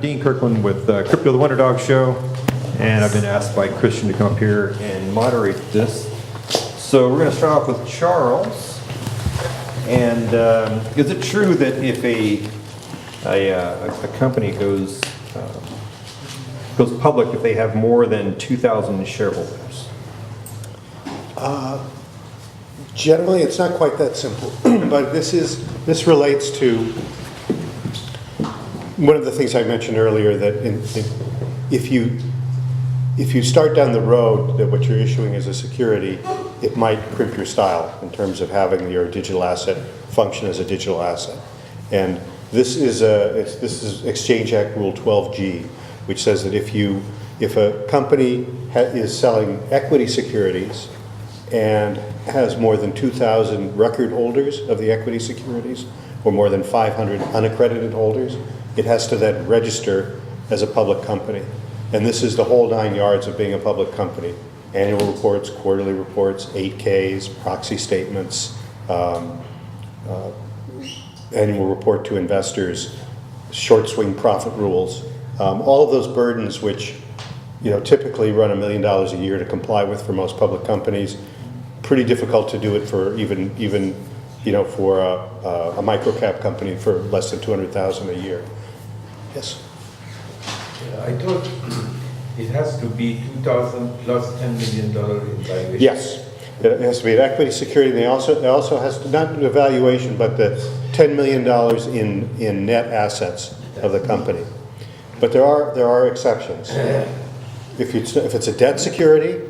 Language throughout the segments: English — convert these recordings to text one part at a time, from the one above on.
Dean Kirkland with Crypto the WonderDog Show, and I've been asked by Christian to come up here and moderate this. So we're going to start off with Charles. And is it true that if a company goes public if they have more than 2,000 shareholders? Generally, it's not quite that simple, but this relates to one of the things I mentioned earlier, that if you start down the road that what you're issuing is a security, it might crimp your style in terms of having your digital asset function as a digital asset. And this is Exchange Act Rule 12G, which says that if a company is selling equity securities and has more than 2,000 record holders of the equity securities, or more than 500 unaccredited holders, it has to then register as a public company. And this is the whole 9 yards of being a public company. Annual reports, quarterly reports, 8Ks, proxy statements, annual report to investors, short swing profit rules, all of those burdens which typically run $1 million a year to comply with for most public companies. Pretty difficult to do it for even for a micro cap company for less than $200,000 a year. Yes. I thought it has to be 2,000 plus $10 million in valuation. Yes, it has to be an equity security. It also has to not the valuation, but the $10 million in net assets of the company. But there are exceptions. If it's a debt security,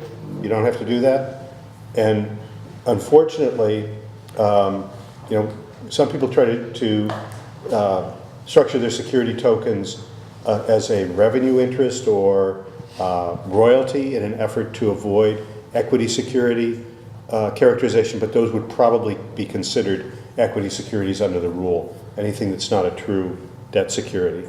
you don't have to do that. And unfortunately, some people try to structure their security tokens as a revenue interest or royalty in an effort to avoid equity security characterization, but those would probably be considered equity securities under the rule, anything that's not a true debt security.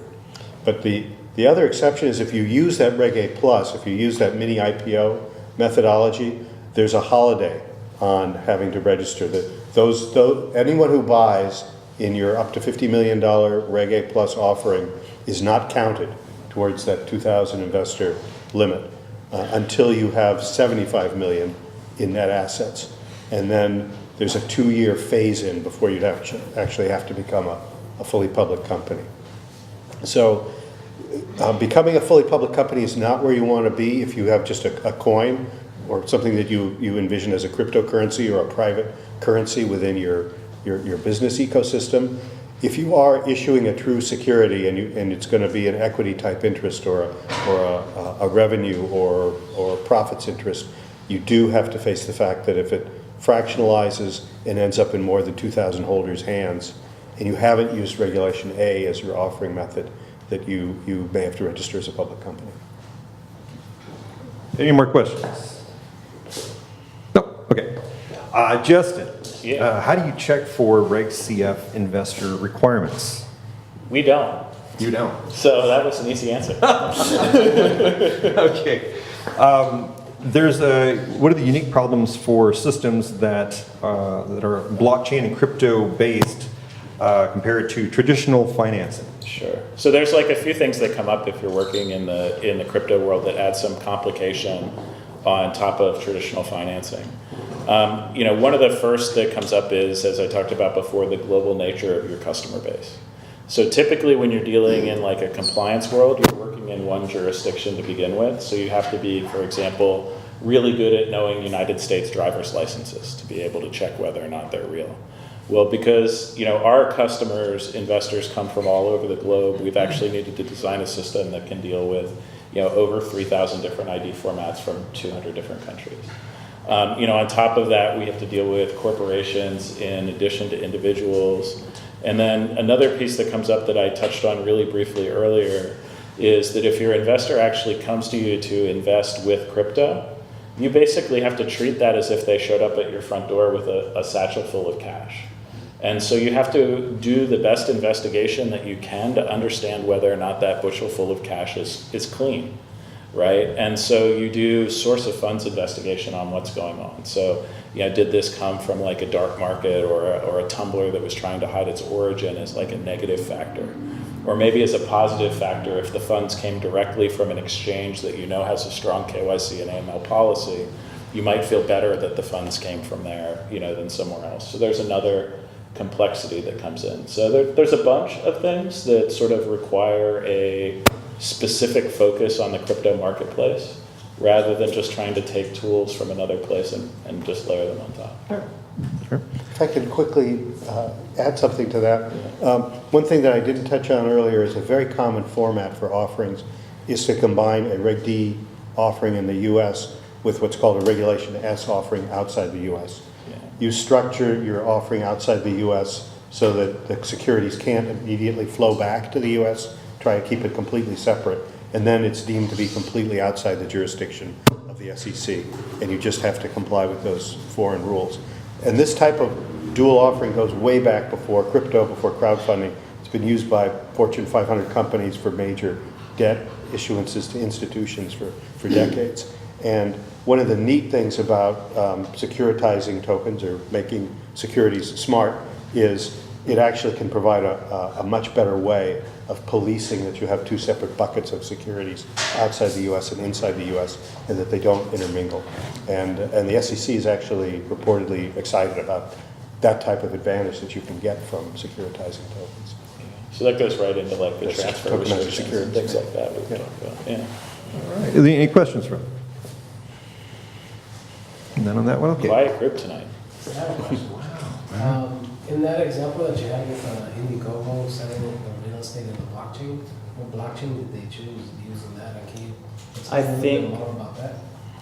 But the other exception is if you use that Reg A+, if you use that mini IPO methodology, there's a holiday on having to register. Anyone who buys in your up to $50 million Reg A+ offering is not counted towards that 2,000 investor limit until you have 75 million in net assets. And then there's a 2-year phase-in before you'd actually have to become a fully public company. So becoming a fully public company is not where you want to be if you have just a coin or something that you envision as a cryptocurrency or a private currency within your business ecosystem. If you are issuing a true security and it's going to be an equity type interest or a revenue or profits interest, you do have to face the fact that if it fractionalizes and ends up in more than 2,000 holders' hands, and you haven't used Regulation A as your offering method, that you may have to register as a public company. Any more questions? No? Okay. Justin, how do you check for Reg CF investor requirements? We don't. You don't? So that was an easy answer. Okay. What are the unique problems for systems that are blockchain and crypto based compared to traditional financing? Sure. So there's like a few things that come up if you're working in the crypto world that add some complication on top of traditional financing. One of the first that comes up is, as I talked about before, the global nature of your customer base. So typically when you're dealing in like a compliance world, you're working in one jurisdiction to begin with. So you have to be, for example, really good at knowing United States driver's licenses to be able to check whether or not they're real. Well, because our customers, investors come from all over the globe, we've actually needed to design a system that can deal with over 3,000 different ID formats from 200 different countries. On top of that, we have to deal with corporations in addition to individuals. And then another piece that comes up that I touched on really briefly earlier is that if your investor actually comes to you to invest with crypto, you basically have to treat that as if they showed up at your front door with a satchel full of cash. And so you have to do the best investigation that you can to understand whether or not that bushel full of cash is clean, right? And so you do source of funds investigation on what's going on. So, did this come from like a dark market or a tumbler that was trying to hide its origin as like a negative factor? Or maybe as a positive factor, if the funds came directly from an exchange that you know has a strong KYC and AML policy, you might feel better that the funds came from there, than somewhere else. So there's another complexity that comes in. So there's a bunch of things that sort of require a specific focus on the crypto marketplace, rather than just trying to take tools from another place and just layer them on top. If I could quickly add something to that. One thing that I didn't touch on earlier is a very common format for offerings is to combine a Reg D offering in the US with what's called a Regulation S offering outside the US. Yeah. You structure your offering outside the US so that the securities can't immediately flow back to the US, try to keep it completely separate, and then it's deemed to be completely outside the jurisdiction of the SEC, and you just have to comply with those foreign rules. And this type of dual offering goes way back before crypto, before crowdfunding. It's been used by Fortune 500 companies for major debt issuances to institutions for decades. And one of the neat things about securitizing tokens or making securities smart is it actually can provide a much better way of policing that you have two separate buckets of securities outside the U.S. and inside the U.S. and that they don't intermingle. And the SEC is actually reportedly excited about that type of advantage that you can get from securitizing tokens. So that goes right into like the Yes, transfer tokenized restrictions and securities. things like that we've talked about. Yeah. All right. Any questions from? None on that one? Okay. Quiet group tonight. I have a question. In that example that you had with Indiegogo selling the real estate in the blockchain, what blockchain did they choose using that? And can you tell I me a little think- bit more about that?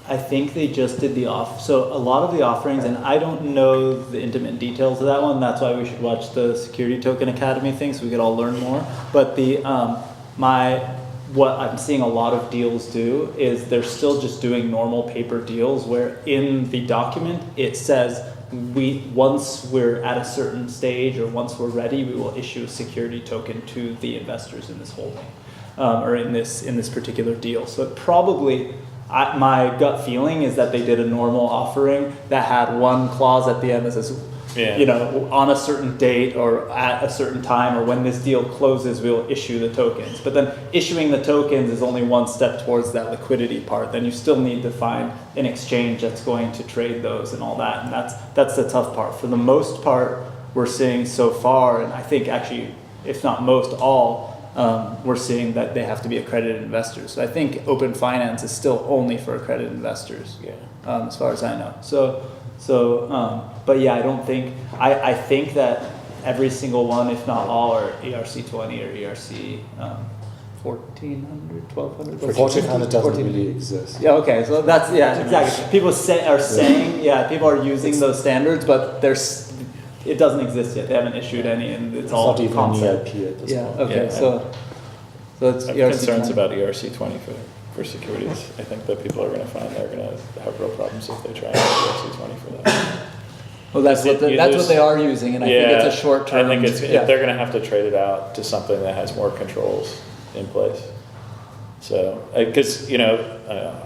I think they just did so a lot of the offerings, and I don't know the intimate details of that one. That's why we should watch the Security Token Academy thing so we could all learn more. But what I'm seeing a lot of deals do is they're still just doing normal paper deals where in the document it says once we're at a certain stage or once we're ready, we will issue a security token to the investors in this holding or in this particular deal. So it probably, my gut feeling is that they did a normal offering that had one clause at the end that says, on a certain date or at a certain time or when this deal closes, we'll issue the tokens. But then issuing the tokens is only one step towards that liquidity part. Then you still need to find an exchange that's going to trade those and all that. And that's the tough part. For the most part, we're seeing so far, and I think actually, if not most, all, we're seeing that they have to be accredited investors. So I think open finance is still only for accredited investors, as far as I know. But yeah, I think that every single one, if not all, are ERC20 or ERC 1400, 1200. 1400 doesn't really exist. Yeah, okay, so that's, exactly. People are saying, people are using those standards, but it doesn't exist yet. They haven't issued any, and it's all not even concept. an EIP at this Yeah, point. okay, Yeah. so it's I have ERC20. concerns about ERC20 for securities. I think that people are going to find they're going to have real problems if they try and use ERC20 for that. Well, that's what You that's lose- what they are using, and I think it's a short term. I think they're going to have to trade it out to something that has more controls in place. So, because I don't know,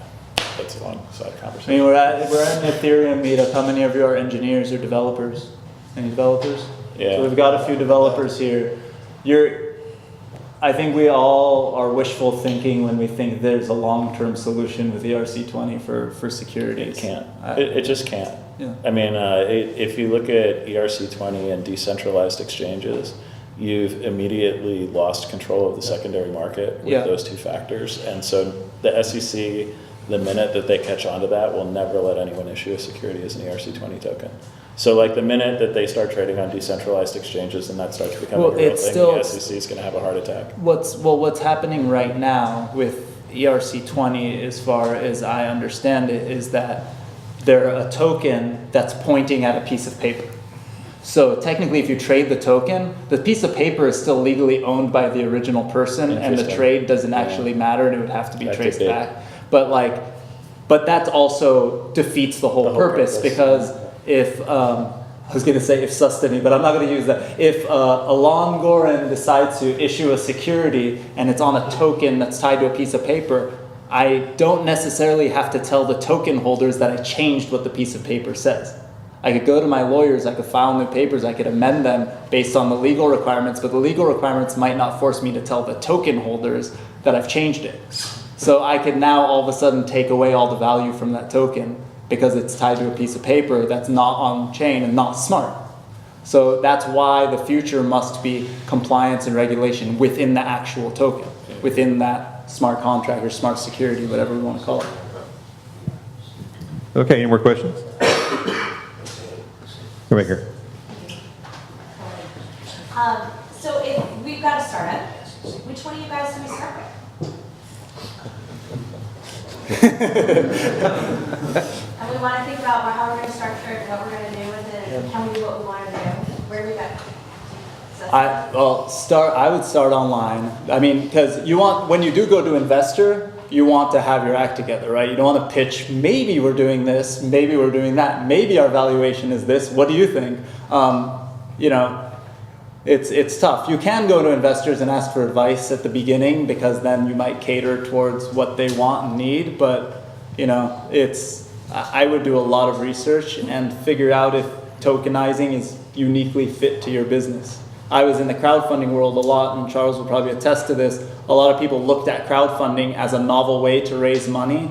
that's a long side I conversation. mean, we're at an Ethereum meetup. How many of you are engineers or developers? Any developers? Yeah. So we've got a few developers here. I think we all are wishful thinking when we think there's a long-term solution with ERC20 for security. It can't. It just can't. Yeah. I mean, if you look at ERC20 and decentralized exchanges, you've immediately lost control of the secondary market with those two factors. And so the SEC, the minute that they catch on to that, will never let anyone issue a security as an ERC20 token. So like the minute that they start trading on decentralized exchanges and that starts becoming a real thing, the SEC is going to have a heart attack. What's happening right now with ERC20, as far as I understand it, is that they're a token that's pointing at a piece of paper. So technically, if you trade the token, the piece of paper is still legally owned by the original person, and the Interesting. trade doesn't actually matter, and it would have to be That's traced a bit- back. But that also defeats the whole purpose, because if I was going to say if Sustany, but I'm not going to use that. If Alon Goren decides to issue a security and it's on a token that's tied to a piece of paper, I don't necessarily have to tell the token holders that I changed what the piece of paper says. I could go to my lawyers, I could file new papers, I could amend them based on the legal requirements, but the legal requirements might not force me to tell the token holders that I've changed it. So I could now all of a sudden take away all the value from that token because it's tied to a piece of paper that's not on chain and not smart. So that's why the future must be compliance and regulation within the actual token, within that smart contract or smart security, whatever we want to call it. Okay, any more questions? Come back here. So if we've got a startup, which one of you guys do we start with? And we want to think about how we're going to structure it, what we're going to do with it, tell me what we want to do. Where do we go? So I would start online. I mean, because when you do go to investor, you want to have your act together, right? You don't want to pitch, maybe we're doing this, maybe we're doing that, maybe our valuation is this, what do you think? It's tough. You can go to investors and ask for advice at the beginning because then you might cater towards what they want and need, but I would do a lot of research and figure out if tokenizing is uniquely fit to your business. I was in the crowdfunding world a lot, and Charles will probably attest to this. A lot of people looked at crowdfunding as a novel way to raise money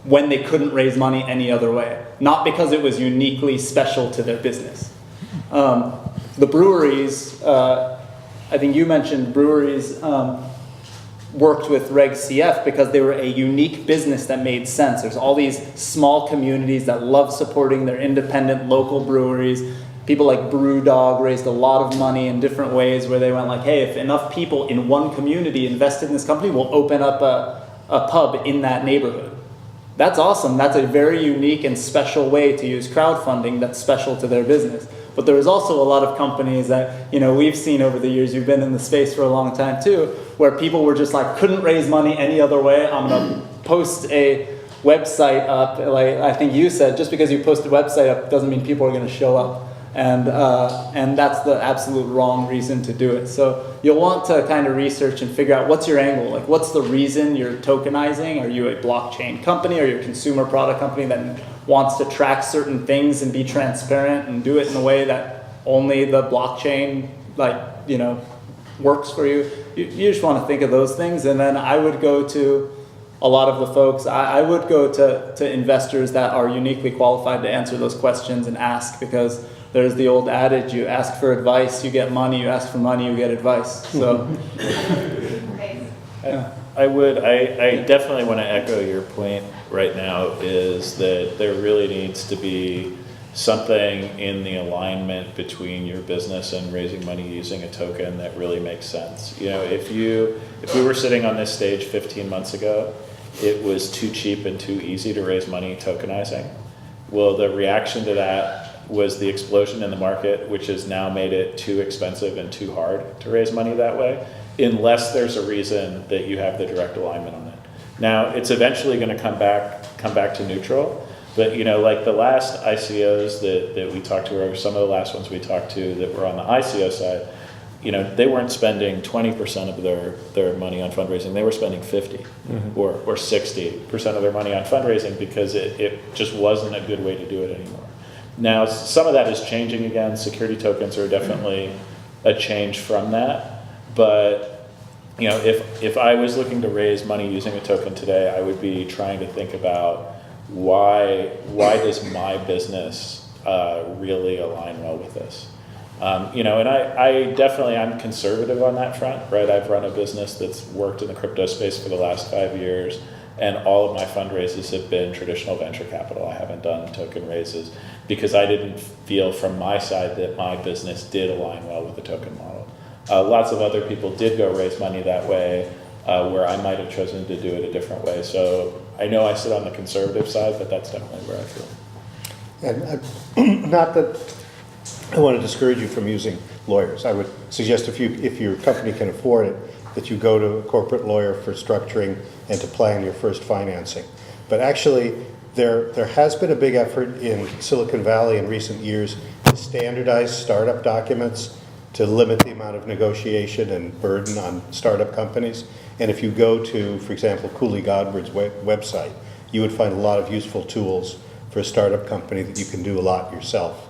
when they couldn't raise money any other way. Not because it was uniquely special to their business. The breweries, I think you mentioned breweries worked with Reg CF because they were a unique business that made sense. There's all these small communities that love supporting their independent local breweries. People like WonderDog raised a lot of money in different ways where they went like, hey, if enough people in one community invested in this company, we'll open up a pub in that neighborhood. That's awesome. That's a very unique and special way to use crowdfunding that's special to their business. But there is also a lot of companies that, we've seen over the years, you've been in the space for a long time too, where people were just like, couldn't raise money any other way. I'm going to post a website up. Like I think you said, just because you post a website up doesn't mean people are going to show up. And that's the absolute wrong reason to do it. So you'll want to kind of research and figure out what's your angle. Like what's the reason you're tokenizing? Are you a blockchain company? Are you a consumer product company that wants to track certain things and be transparent and do it in a way that only the blockchain works for you? You just want to think of those things. And then I would go to a lot of the folks, I would go to investors that are uniquely qualified to answer those questions and ask, because there's the old adage, you ask for advice, you get money, you ask for money, you get advice. So, I definitely want to echo your point right now is that there really needs to be something in the alignment between your business and raising money using a token that really makes sense. If we were sitting on this stage 15 months ago, it was too cheap and too easy to raise money tokenizing. Well, the reaction to that was the explosion in the market, which has now made it too expensive and too hard to raise money that way, unless there's a reason that you have the direct alignment on it. Now, it's eventually going to come back to neutral, but like the last ICOs that we talked to, or some of the last ones we talked to that were on the ICO side, they weren't spending 20% of their money on fundraising. They were spending 50 or 60% of their money on fundraising because it just wasn't a good way to do it anymore. Now, some of that is changing again. Security tokens are definitely a change from that. But if I was looking to raise money using a token today, I would be trying to think about why does my business really align well with this? And I definitely, I'm conservative on that front, right? I've run a business that's worked in the crypto space for the last 5 years, and all of my fundraisers have been traditional venture capital. I haven't done token raises because I didn't feel from my side that my business did align well with the token model. Lots of other people did go raise money that way, where I might have chosen to do it a different way. So I know I sit on the conservative side, but that's definitely where I feel. And not that I want to discourage you from using lawyers. I would suggest if your company can afford it, that you go to a corporate lawyer for structuring and to plan your first financing. But actually, there has been a big effort in Silicon Valley in recent years to standardize startup documents to limit the amount of negotiation and burden on startup companies. And if you go to, for example, Cooley Godward's website, you would find a lot of useful tools for a startup company that you can do a lot yourself.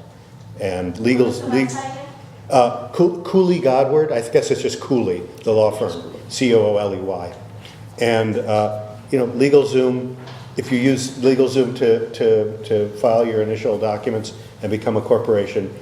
And What's the website again? Cooley Godward, I guess it's just Cooley, the law firm, Cooley. And, LegalZoom, if you use LegalZoom to file your initial documents and become a corporation,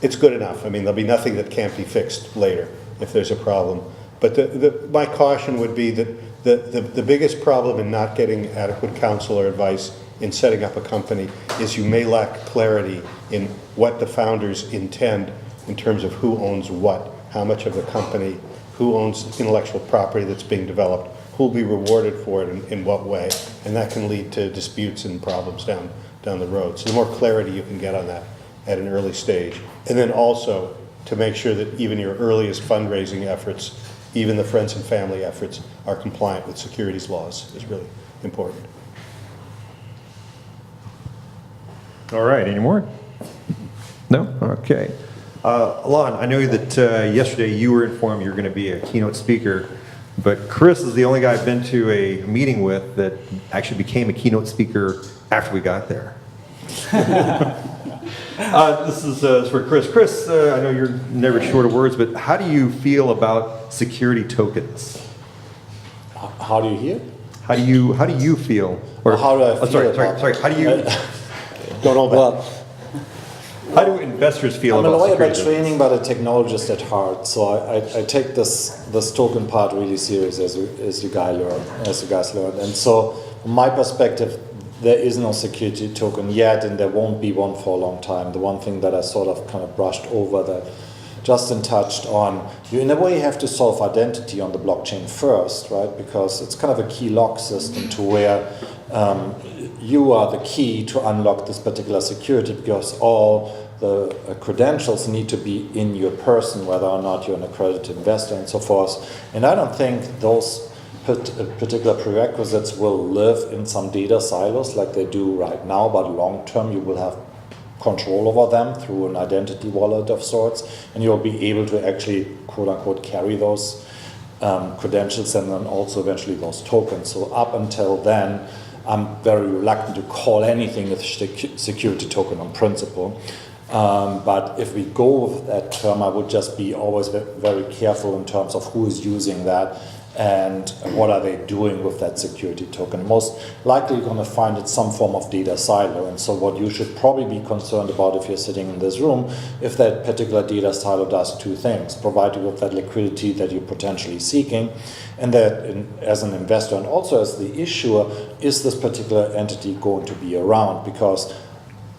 it's good enough. I mean, there'll be nothing that can't be fixed later if there's a problem. But my caution would be that the biggest problem in not getting adequate counsel or advice in setting up a company is you may lack clarity in what the founders intend in terms of who owns what, how much of the company, who owns intellectual property that's being developed, who will be rewarded for it in what way, and that can lead to disputes and problems down the road. So the more clarity you can get on that at an early stage. And then also to make sure that even your earliest fundraising efforts, even the friends and family efforts, are compliant with securities laws is really important. All right, any more? No? Okay. Alon, I know that yesterday you were informed you were going to be a keynote speaker, but Chris is the only guy I've been to a meeting with that actually became a keynote speaker after we got there. This is for Chris. Chris, I know you're never short of words, but how do you feel about security tokens? How do you hear? How do you feel? Or how do I feel sorry. How do you? Don't know that. Well, How do investors feel I'm about a lawyer by security training, but a technologist at heart. So I take this token part really serious, as you guys learn. And so, from my perspective, there is no security token yet, and there won't be one for a long time. The one thing that I sort of kind of brushed over that Justin touched on, you in a way have to solve identity on the blockchain first, right? Because it's kind of a key lock system to where you are the key to unlock this particular security, because all the credentials need to be in your person, whether or not you're an accredited investor and so forth. And I don't think those particular prerequisites will live in some data silos like they do right now, but long term you will have control over them through an identity wallet of sorts, and you'll be able to actually, quote unquote, carry those credentials and then also eventually those tokens. So up until then, I'm very reluctant to call anything a security token on principle. But if we go with that term, I would just be always very careful in terms of who is using that and what are they doing with that security token. Most likely you're going to find it some form of data silo. And so what you should probably be concerned about if you're sitting in this room, if that particular data silo does two things: provide you with that liquidity that you're potentially seeking, and that as an investor and also as the issuer, is this particular entity going to be around? Because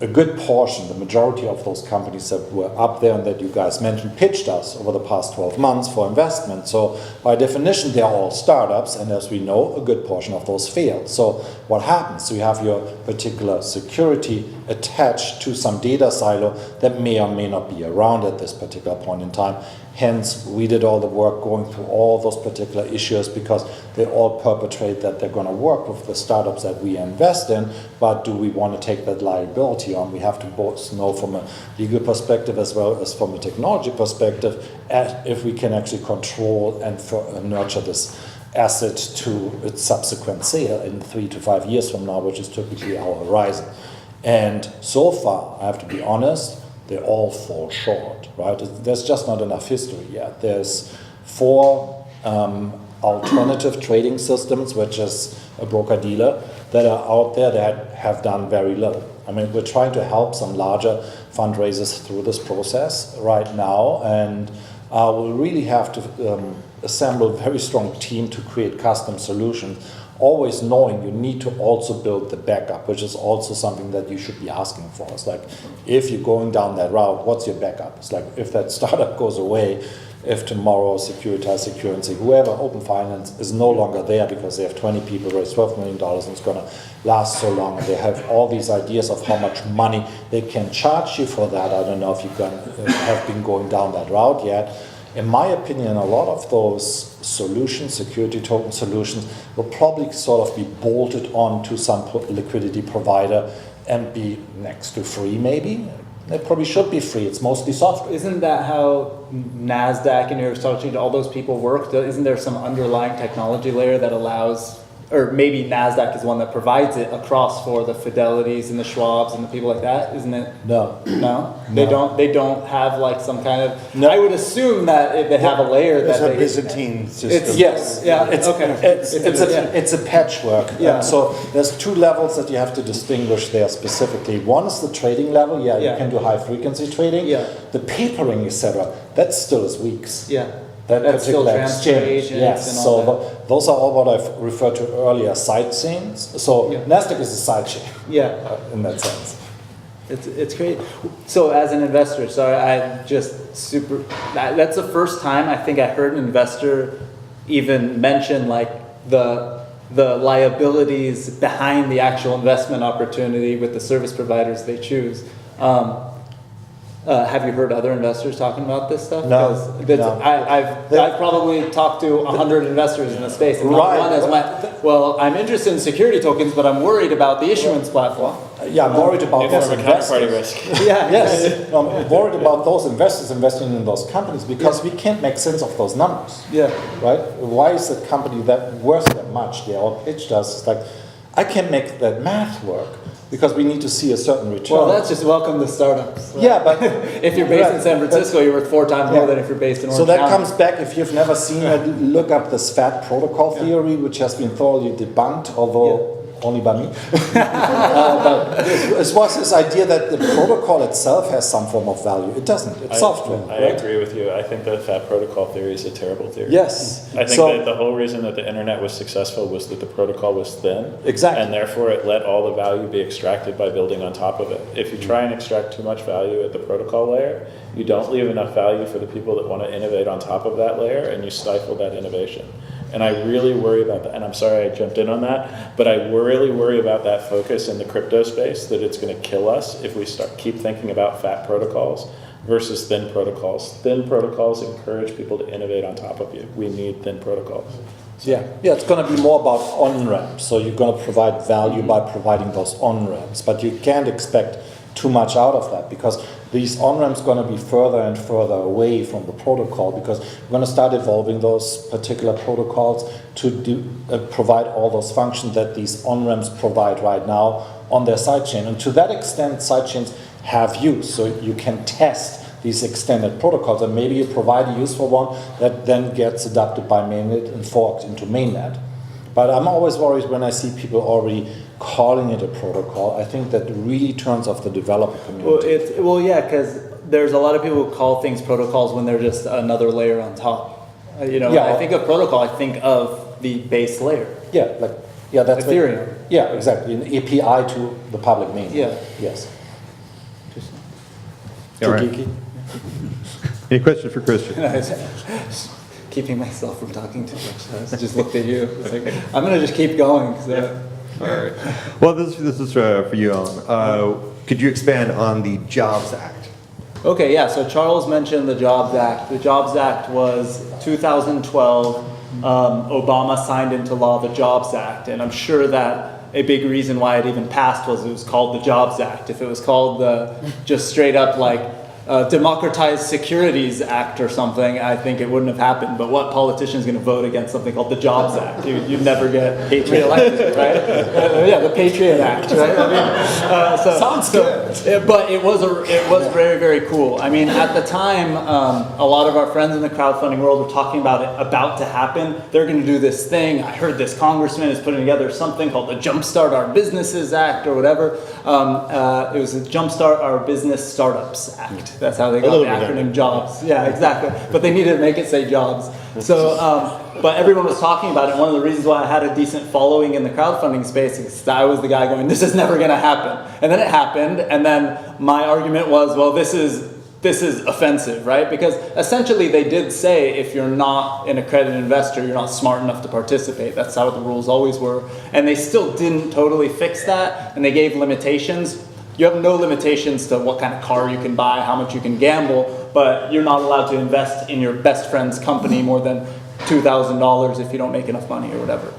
a good portion, the majority of those companies that were up there and that you guys mentioned, pitched us over the past 12 months for investment. So by definition, they're all startups, and as we know, a good portion of those failed. So what happens? So you have your particular security attached to some data silo that may or may not be around at this particular point in time. Hence, we did all the work going through all those particular issues, because they all perpetrate that they're going to work with the startups that we invest in, but do we want to take that liability on? We have to both know from a legal perspective as well as from a technology perspective, if we can actually control and nurture this asset to its subsequent sale in 3 to 5 years from now, which is typically our horizon. And so far, I have to be honest, they all fall short, right? There's just not enough history yet. There's 4 alternative trading systems, which is a broker-dealer, that are out there that have done very little. I mean, we're trying to help some larger fundraisers through this process right now, and we'll really have to assemble a very strong team to create custom solutions, always knowing you need to also build the backup, which is also something that you should be asking for. It's like, if you're going down that route, what's your backup? It's like, if that startup goes away, if tomorrow Securitize, Securrency, whoever, Open Finance is no longer there because they have 20 people raised $12 million and it's going to last so long, and they have all these ideas of how much money they can charge you for that. I don't know if you have been going down that route yet. In my opinion, a lot of those solutions, security token solutions, will probably sort of be bolted on to some liquidity provider and be next to free, maybe. It probably should be free. It's mostly software. Isn't that how NASDAQ and your stock exchange, all those people work? Isn't there some underlying technology layer that allows or maybe NASDAQ is one that provides it across for the Fidelities and the Schwabs and the people like that, isn't it? No. No? No. They don't have like some kind of, No. I would assume that if they have a layer There's that a they. Byzantine system. It's, yes, yeah, okay. It's a patchwork. Yeah. So there's two levels that you have to distinguish there specifically. One is the trading level. Yeah, Yeah. you can do high frequency trading. Yeah. The papering, etc. That still is weeks. Yeah. That That's still particular transfer exchange. agents Yes. and all So that. those are all what I've referred to earlier, side chains. So Yeah. NASDAQ is a side chain Yeah. in that sense. It's great. So as an investor, sorry, I just that's the first time I think I heard an investor even mention like the liabilities behind the actual investment opportunity with the service providers they choose. Have you heard other investors talking about this stuff? No, 'Cause that's- no. I've probably talked to 100 investors in the space, and not Right. one has went, well, I'm interested in security tokens, but I'm worried about the issuance platform. Yeah, I'm worried about If those from a counterparty investors. risk. Yeah, Yes, I'm worried about those investors investing in those companies because we can't make sense of those numbers. Yeah. Right? Why is a company that worth that much? The old pitch does. It's like, I can make that math work because we need to see a certain return. Well, that's just welcome to startups. yeah, but If you're based in Right. San Francisco, you're worth 4 times more Yeah. than if you're based in Orange so that County. comes back. If you've never seen it, look up this fat protocol theory, which has been thoroughly debunked, although only by me. But it was this idea that the protocol itself has some form of value. It doesn't. It's software. I right? agree with you. I think the fat protocol theory is a terrible theory. Yes. I think So- that the whole reason that the internet was successful was that the protocol was thin. Exactly. And therefore it let all the value be extracted by building on top of it. If you try and extract too much value at the protocol layer, you don't leave enough value for the people that want to innovate on top of that layer, and you stifle that innovation. And I really worry about that, and I'm sorry I jumped in on that, but I really worry about that focus in the crypto space, that it's going to kill us if we keep thinking about fat protocols versus thin protocols. Thin protocols encourage people to innovate on top of you. We need thin protocols. Yeah, it's going to be more about on-ramps. So you're going to provide value by providing those on-ramps, but you can't expect too much out of that because these on-ramps are going to be further and further away from the protocol because we're going to start evolving those particular protocols to provide all those functions that these on-ramps provide right now on their sidechain. And to that extent, sidechains have use, so you can test these extended protocols, and maybe you provide a useful one that then gets adopted by mainnet and forked into mainnet. But I'm always worried when I see people already calling it a protocol. I think that really turns off the developer community. Yeah, because there's a lot of people who call things protocols when they're just another layer on top. When I think of protocol, I think of the base layer. That's Ethereum. Exactly. An API to the public mainnet. Yeah. Yes. All right. Geeky. Any questions for Christian? Keeping myself from talking too much. I just looked at you. It's like, I'm going to just keep going. So. All right. Well, this is for you, Alan. Could you expand on the Jobs Act? Okay, yeah, so Charles mentioned the Jobs Act. The Jobs Act was 2012. Obama signed into law the Jobs Act, and I'm sure that a big reason why it even passed was it was called the Jobs Act. If it was called the just straight up like Democratized Securities Act or something, I think it wouldn't have happened. But what politician is going to vote against something called the Jobs Act? You'd never get reelected, right? Yeah, the Patriot Act, right? I mean, Sounds good. But it was very, very cool. I mean, at the time, a lot of our friends in the crowdfunding world were talking about it about to happen. They're going to do this thing. I heard this congressman is putting together something called the Jumpstart Our Businesses Act or whatever. It was the Jumpstart Our Business Startups Act. That's how they got the acronym JOBS. Yeah, exactly. But they needed to make it say jobs. So, but everyone was talking about it. One of the reasons why I had a decent following in the crowdfunding space is I was the guy going, this is never going to happen. And then it happened. And then my argument was, well, this is offensive, right? Because essentially they did say if you're not an accredited investor, you're not smart enough to participate. That's how the rules always were. And they still didn't totally fix that. And they gave limitations. You have no limitations to what kind of car you can buy, how much you can gamble, but you're not allowed to invest in your best friend's company more than $2,000 if you don't make enough money or whatever.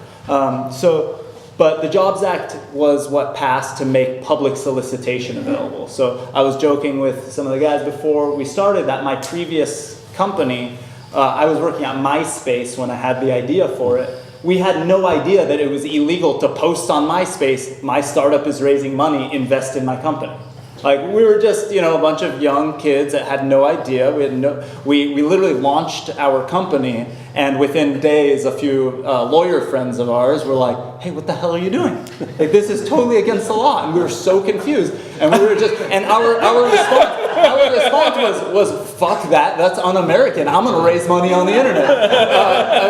But the Jobs Act was what passed to make public solicitation available. So I was joking with some of the guys before we started that my previous company, I was working at MySpace when I had the idea for it. we had no idea that it was illegal to post on MySpace, my startup is raising money, invest in my company. Like, we were just, a bunch of young kids that had no idea. We literally launched our company, and within days, a few lawyer friends of ours were like, hey, what the hell are you doing? Like, this is totally against the law. And we were so confused. And we were just, and our response was fuck that, that's un-American. I'm gonna raise money on the internet.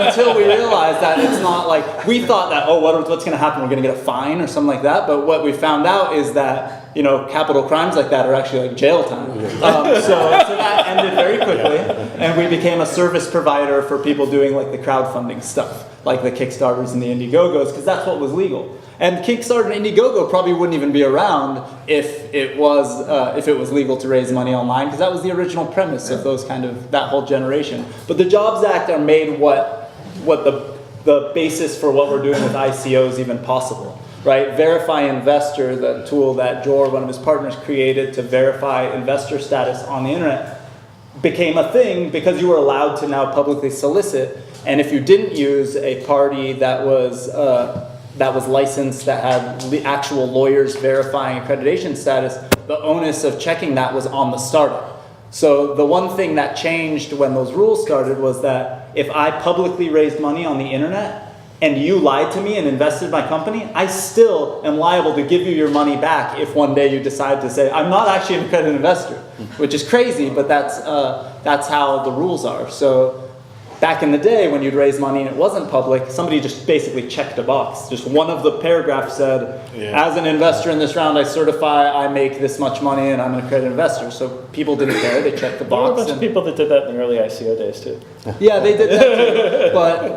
Until we realized that it's not like, we thought that, what's gonna happen? We're gonna get a fine or something like that. But what we found out is that, capital crimes like that are actually like jail time. So that ended very quickly, and we became a service provider for people doing like the crowdfunding stuff, like the Kickstarters and the Indiegogos, because that's what was legal. And Kickstarter and Indiegogo probably wouldn't even be around if it was legal to raise money online, because that was the original premise of that whole generation. But the Jobs Act are made what the basis for what we're doing with ICOs even possible. Right? Verify Investor, the tool that Jor, one of his partners, created to verify investor status on the internet, became a thing because you were allowed to now publicly solicit. And if you didn't use a party that was licensed, that had the actual lawyers verifying accreditation status, the onus of checking that was on the startup. So the one thing that changed when those rules started was that if I publicly raised money on the internet, and you lied to me and invested in my company, I still am liable to give you your money back if one day you decide to say, I'm not actually an accredited investor, which is crazy, but that's how the rules are. So back in the day when you'd raise money and it wasn't public, somebody just basically checked a box. Just one of the paragraphs said, as an investor in this round, I certify I make this much money and I'm an accredited investor. So people didn't care, they checked the box. There were a bunch of people that did that in the early ICO days too. Yeah, they did that too.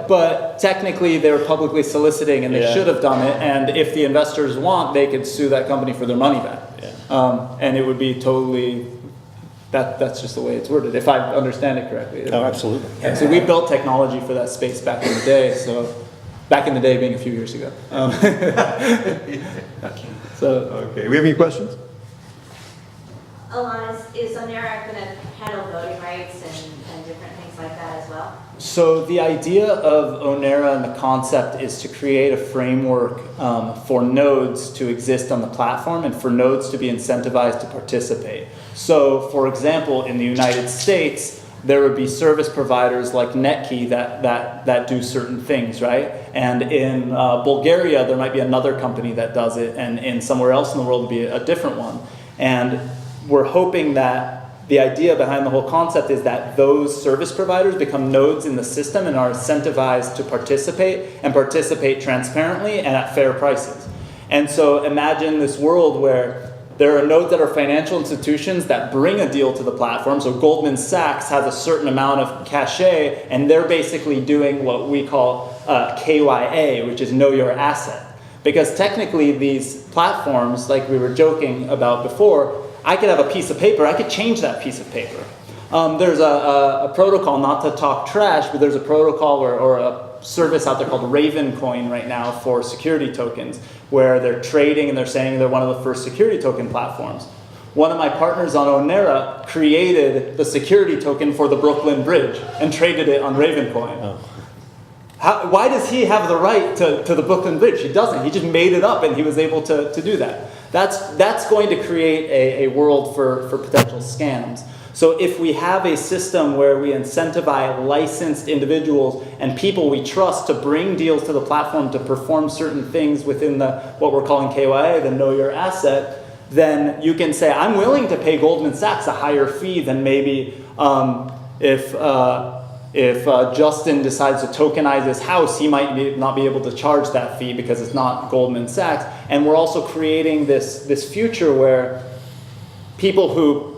But technically they were publicly soliciting and they should have done it. And if the investors want, they could sue that company for their money back. Yeah. And it would be totally... That's just the way it's worded, if I understand it correctly. Oh, absolutely. And so we built technology for that space back in the day. So back in the day being a few years ago. Okay, we have any questions? Alana, is Onera going to handle voting rights and different things like that as well? So the idea of Onera and the concept is to create a framework for nodes to exist on the platform and for nodes to be incentivized to participate. So, for example, in the United States, there would be service providers like Netkey that do certain things, right? And in Bulgaria, there might be another company that does it, and in somewhere else in the world would be a different one. And we're hoping that the idea behind the whole concept is that those service providers become nodes in the system and are incentivized to participate transparently and at fair prices. And so imagine this world where there are nodes that are financial institutions that bring a deal to the platform. So Goldman Sachs has a certain amount of cachet, and they're basically doing what we call KYA, which is know your asset. Because technically these platforms, like we were joking about before, I could have a piece of paper, I could change that piece of paper. There's a protocol, not to talk trash, but there's a protocol or a service out there called Ravencoin right now for security tokens, where they're trading and they're saying they're one of the first security token platforms. One of my partners on Onera created the security token for the Brooklyn Bridge and traded it on Ravencoin. Oh. Why does he have the right to the Brooklyn Bridge? He doesn't. He just made it up and he was able to do that. That's going to create a world for potential scams. So if we have a system where we incentivize licensed individuals and people we trust to bring deals to the platform to perform certain things within what we're calling KYA, the know your asset, then you can say, I'm willing to pay Goldman Sachs a higher fee than maybe if Justin decides to tokenize his house, he might not be able to charge that fee because it's not Goldman Sachs. And we're also creating this future where people who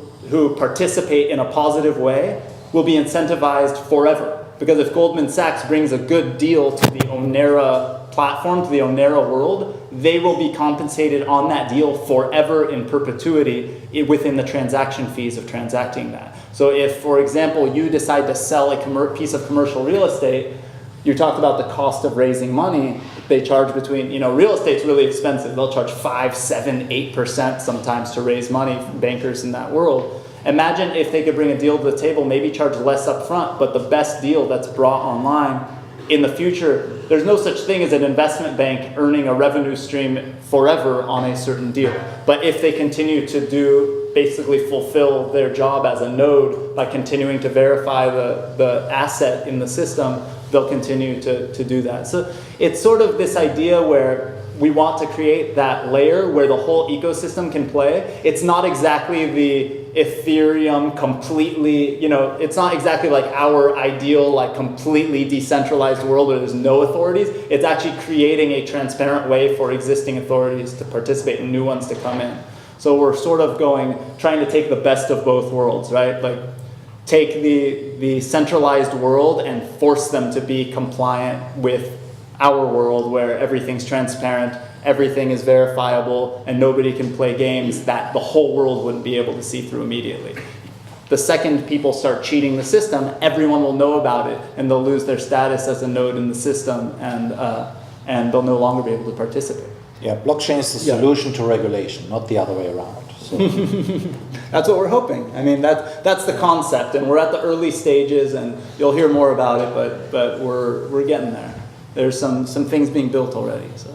participate in a positive way will be incentivized forever. Because if Goldman Sachs brings a good deal to the Onera platform, to the Onera world, they will be compensated on that deal forever in perpetuity within the transaction fees of transacting that. So if, for example, you decide to sell a piece of commercial real estate, you talked about the cost of raising money. They charge between, real estate's really expensive. They'll charge 5, 7, 8% sometimes to raise money from bankers in that world. Imagine if they could bring a deal to the table, maybe charge less up front, but the best deal that's brought online in the future, there's no such thing as an investment bank earning a revenue stream forever on a certain deal. But if they continue to basically fulfill their job as a node by continuing to verify the asset in the system, they'll continue to do that. So it's sort of this idea where we want to create that layer where the whole ecosystem can play. It's not exactly the Ethereum completely, it's not exactly like our ideal, like completely decentralized world where there's no authorities. It's actually creating a transparent way for existing authorities to participate and new ones to come in. So we're sort of trying to take the best of both worlds, right? Like take the centralized world and force them to be compliant with our world where everything's transparent, everything is verifiable, and nobody can play games that the whole world wouldn't be able to see through immediately. The second people start cheating the system, everyone will know about it, and they'll lose their status as a node in the system, and they'll no longer be able to participate. Yeah, blockchain is the solution to regulation, not the other way around. So. That's what we're hoping. I mean, that's the concept, and we're at the early stages, and you'll hear more about it, but we're getting there. There's some things being built already. So.